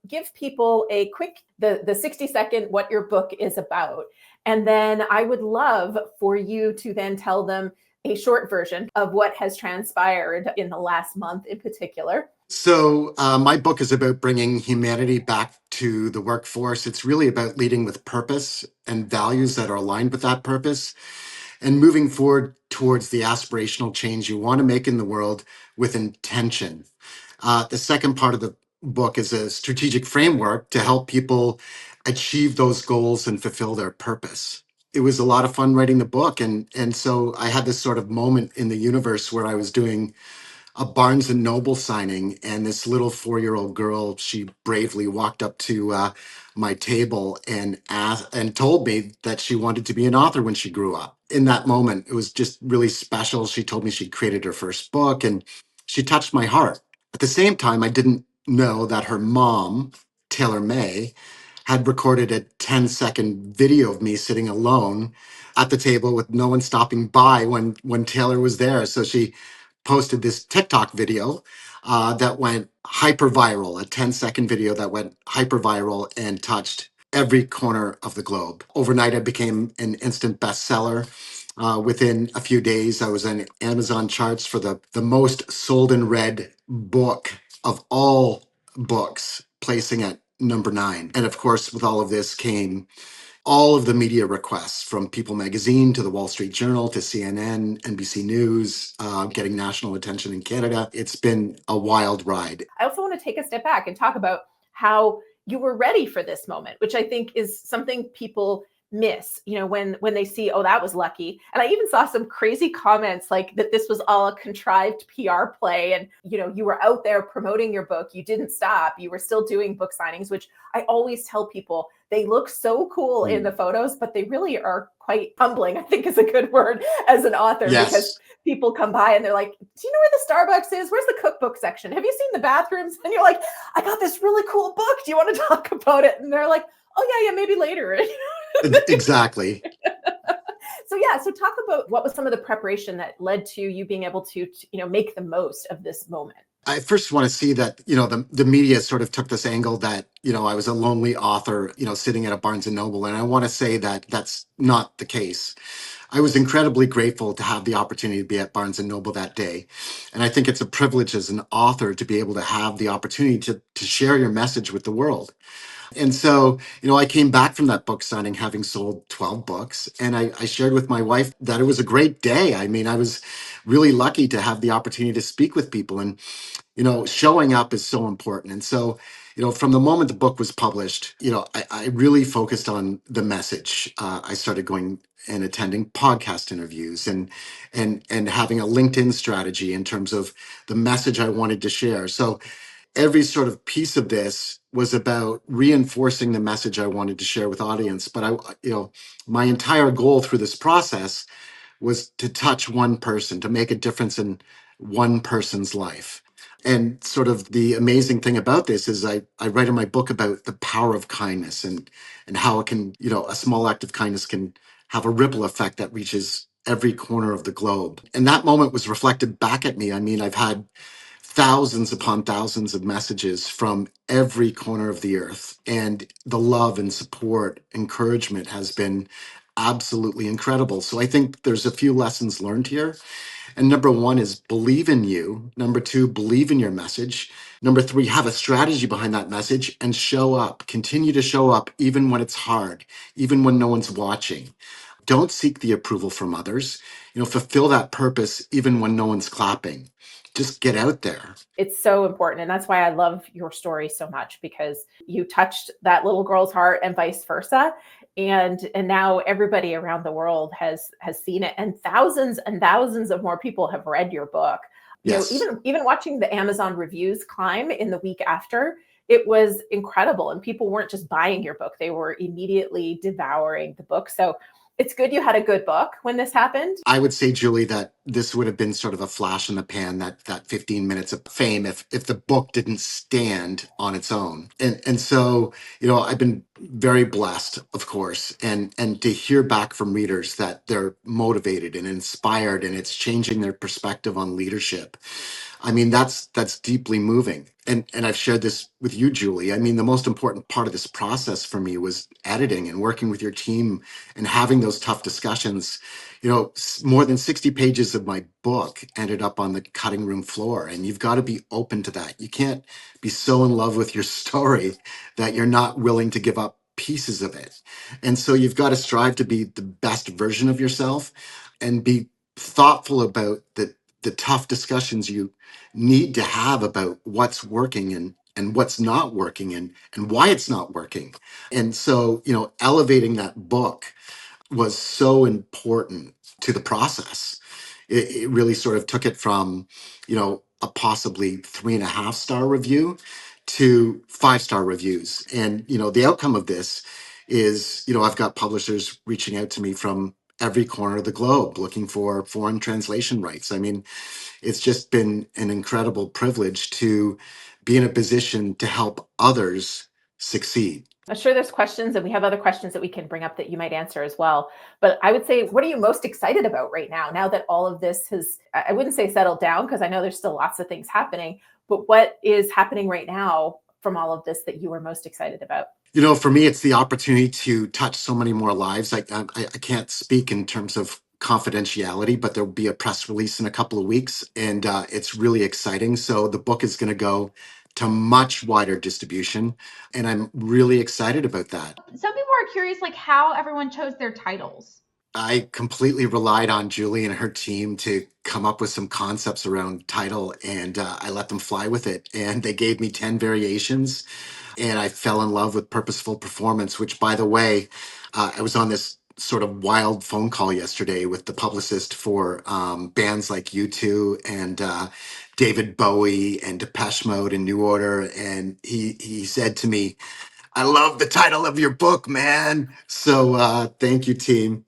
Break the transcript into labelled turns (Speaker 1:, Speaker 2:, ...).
Speaker 1: give people a quick, the 60-second what your book is about. And then I would love for you to then tell them a short version of what has transpired in the last month in particular.
Speaker 2: So my book is about bringing humanity back to the workforce. It's really about leading with purpose and values that are aligned with that purpose and moving forward towards the aspirational change you want to make in the world with intention. The second part of the book is a strategic framework to help people achieve those goals and fulfill their purpose. It was a lot of fun writing the book. And so I had this sort of moment in the universe where I was doing a Barnes and Noble signing, and this little 4-year-old girl, she bravely walked up to my table and asked and told me that she wanted to be an author when she grew up. In that moment, it was just really special. She told me she created her first book, and she touched my heart. At the same time, I didn't know that her mom, Taylor May, had recorded a 10-second video of me sitting alone at the table with no one stopping by when Taylor was there. So she posted this TikTok video that went hyper viral, a 10-second video that went hyper viral and touched every corner of the globe. Overnight, I became an instant bestseller. Within a few days, I was on Amazon charts for the most sold and read book of all books, placing at number 9. And of course, with all of this came all of the media requests from People Magazine to the Wall Street Journal to CNN, NBC News, getting national attention in Canada. It's been a wild ride.
Speaker 1: I also want to take a step back and talk about how you were ready for this moment, which I think is something people miss, when they see, oh, that was lucky. And I even saw some crazy comments like that this was all a contrived PR play. And, you were out there promoting your book. You didn't stop. You were still doing book signings, which I always tell people, they look so cool in the photos, but they really are quite humbling, I think is a good word as an author.
Speaker 2: Yes.
Speaker 1: Because people come by and they're like, do you know where the Starbucks is? Where's the cookbook section? Have you seen the bathrooms? And you're like, I got this really cool book. Do you want to talk about it? And they're like, oh yeah, maybe later.
Speaker 2: Exactly.
Speaker 1: So talk about what was some of the preparation that led to you being able to make the most of this moment.
Speaker 2: I first want to see that, the media sort of took this angle that, I was a lonely author, sitting at a Barnes and Noble. And I want to say that that's not the case. I was incredibly grateful to have the opportunity to be at Barnes and Noble that day. And I think it's a privilege as an author to be able to have the opportunity to share your message with the world. And so, I came back from that book signing having sold 12 books. And I shared with my wife that it was a great day. I mean, I was really lucky to have the opportunity to speak with people. And, showing up is so important. And so, from the moment the book was published, I really focused on the message. I started going and attending podcast interviews and having a LinkedIn strategy in terms of the message I wanted to share. So every sort of piece of this was about reinforcing the message I wanted to share with audience. But my entire goal through this process was to touch one person, to make a difference in one person's life. And sort of the amazing thing about this is I write in my book about the power of kindness and how it can, a small act of kindness can have a ripple effect that reaches every corner of the globe. And that moment was reflected back at me. I mean, I've had thousands upon thousands of messages from every corner of the earth. And the love and support, encouragement has been absolutely incredible. So I think there's a few lessons learned here. And number 1 is believe in you. Number 2, believe in your message. Number 3, have a strategy behind that message and show up. Continue to show up even when it's hard, even when no one's watching. Don't seek the approval from others. Fulfill that purpose even when no one's clapping. Just get out there.
Speaker 1: It's so important. And that's why I love your story so much, because you touched that little girl's heart and vice versa. And now everybody around the world has seen it, and thousands of more people have read your book.
Speaker 2: Yes.
Speaker 1: Even watching the Amazon reviews climb in the week after, it was incredible. And people weren't just buying your book, they were immediately devouring the book. So it's good you had a good book when this happened.
Speaker 2: I would say, Julie, that this would have been sort of a flash in the pan, that 15 minutes of fame, if the book didn't stand on its own. And so, I've been very blessed, of course, and to hear back from readers that they're motivated and inspired and it's changing their perspective on leadership. I mean, that's deeply moving. And I've shared this with you, Julie. I mean, the most important part of this process for me was editing and working with your team and having those tough discussions. You know, more than 60 pages of my book ended up on the cutting room floor, and you've got to be open to that. You can't be so in love with your story that you're not willing to give up pieces of it. And so you've got to strive to be the best version of yourself and be thoughtful about the tough discussions you need to have about what's working and what's not working and why it's not working. And so, you know, elevating that book was so important to the process. It really sort of took it from, you know, a possibly 3.5 star review to 5 star reviews. And, you know, the outcome of this is, you know, I've got publishers reaching out to me from every corner of the globe looking for foreign translation rights. I mean, it's just been an incredible privilege to be in a position to help others succeed.
Speaker 1: I'm sure there's questions, and we have other questions that we can bring up that you might answer as well. But I would say, what are you most excited about right now? Now that all of this has, I wouldn't say settled down, because I know there's still lots of things happening, but what is happening right now from all of this that you were most excited about?
Speaker 2: You know, for me, it's the opportunity to touch so many more lives. I can't speak in terms of confidentiality, but there'll be a press release in a couple of weeks, and it's really exciting. So the book is going to go to much wider distribution, and I'm really excited about that.
Speaker 3: Some people are curious, like how everyone chose their titles.
Speaker 2: I completely relied on Julie and her team to come up with some concepts around title, and I let them fly with it. And they gave me 10 variations, and I fell in love with Purposeful Performance, which, by the way, I was on this sort of wild phone call yesterday with the publicist for bands like U2 and David Bowie and Depeche Mode and New Order. And he said to me, I love the title of your book, man. So thank you, team.